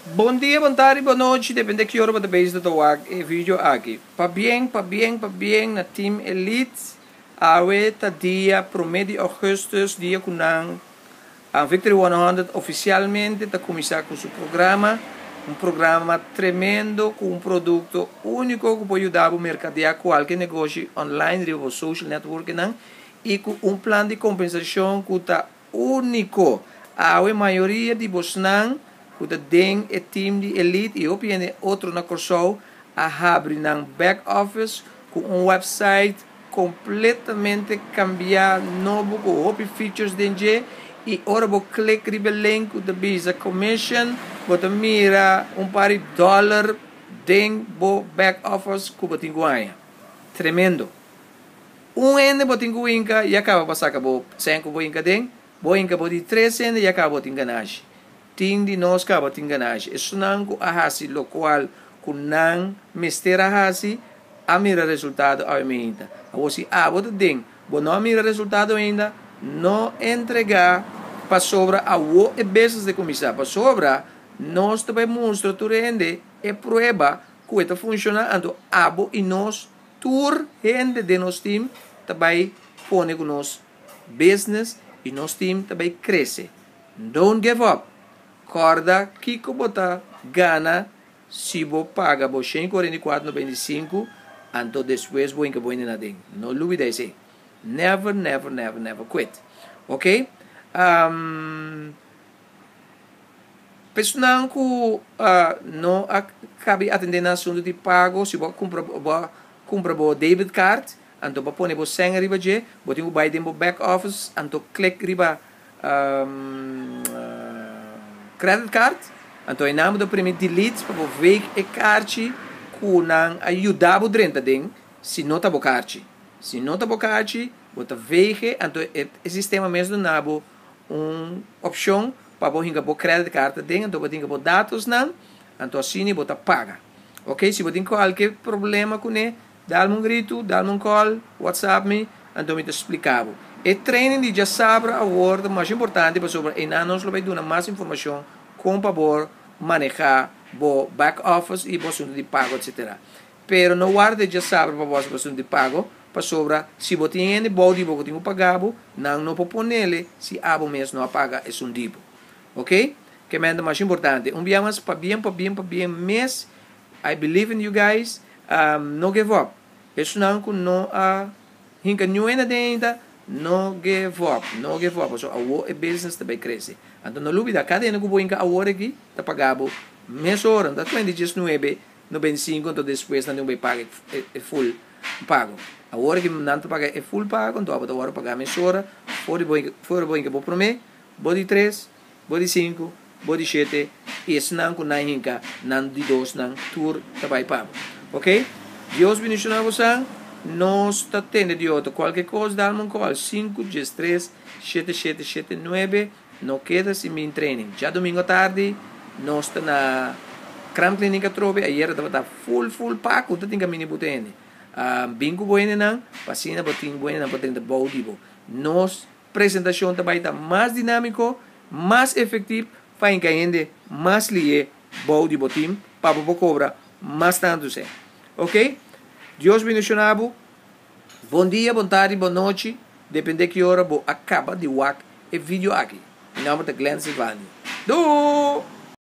Bom dia, boa tarde, boa noite, depende de que hora você veja o vídeo aqui. Para bem, na Team Elite, a dia 1 de agosto, dia que a Victory 100 oficialmente está começando com seu programa, programa tremendo, com um produto único que pode ajudar a mercadear qualquer negócio online, ou social network, e com um plano de compensação que está único. A maioria de vocês que tem o time de elite e opinião outro na corso a abrir um back office com um website completamente cambiado, novo com outros features dentro e ora vou clicar no link da Visa Commission, você mira par de dólar dentro do back office que você tem. Tremendo. Ende você tem e acaba passar que você 5 você tem, você 3 ende e acaba você enganar. Tindi nós acaba de enganar. Isso não é assim, lo qual com não mistera assim, a mira resultado a minha. Você você tem, não mira resultado ainda, não entregar para sobra a o e vezes de começar para sobra, nós também mostra tu rende e prueba que está funcionando, então abo e nós tur rende de nosso time também põe com nós business e nosso time também cresce. Don't give up. Corda que bota gana se você paga você 144,95 então depois você vai na ding. Não duvide isso. Never quit. Ok? Pessoal que não acaba atendendo assunto de pago, se você compra o debit card, então você põe o sangue riba je, você tem que buy dentro back office, então clique riba credit card, então em nome do primeiro delete para você ver a carte que não ajuda a drenta dentro, se não está carte. Se não está carte, você vê então o sistema mesmo não uma opção para você ter o credit card dentro, então você tem que dados não, então assim você paga. Ok? Se você tem qualquer problema com ele, dá-me grito, dá-me call, WhatsApp me, então eu te explicava. E training de já sabe a word mais importante para sobre e nós vai dar mais informação como para manejar o back office e o assunto de pago, etc. Pero não guarde já sabe para o assunto de pago para sobre se você tem body você tem que pagar, não pode pôr nele se abo mesmo não paga é um tipo. Ok? Que é mais importante. Dia mais para bem mês. I believe in you guys. No give up. Isso não hinka new ainda dentro. No give up. So, a business também cresce. Então, não duvida, cada ano que eu hinka a hora aqui, está pagado. Mês hora, da 2019, 95, então depois não vai pagar é full pago. A hora que não paga é full pago, então a hora pagar mês hora, fora bom que vou prometer, body 3, body 5, body 7, e esse não com não hinka, não de 2, não tour, também pago. Ok? Deus bendiga você. Nós está tendo de outro qualquer coisa, dá-me um call 513-7779. Não queda se me training. Já domingo à tarde, nós está na Cram Clínica Trobe. Ayer estava full paco, tá tem caminho botende. Bingo bueno não, vacina botin bueno não para bom tipo. Nos apresentação também está mais dinâmico, mais efetivo, faz que ainda mais lie bom de botim para cobrar mais tanto se. Ok? Deus bendicionado. Bom dia, boa tarde, boa noite. Depende de que hora você acaba de ver o vídeo aqui. Em nome de Glenn Silvani.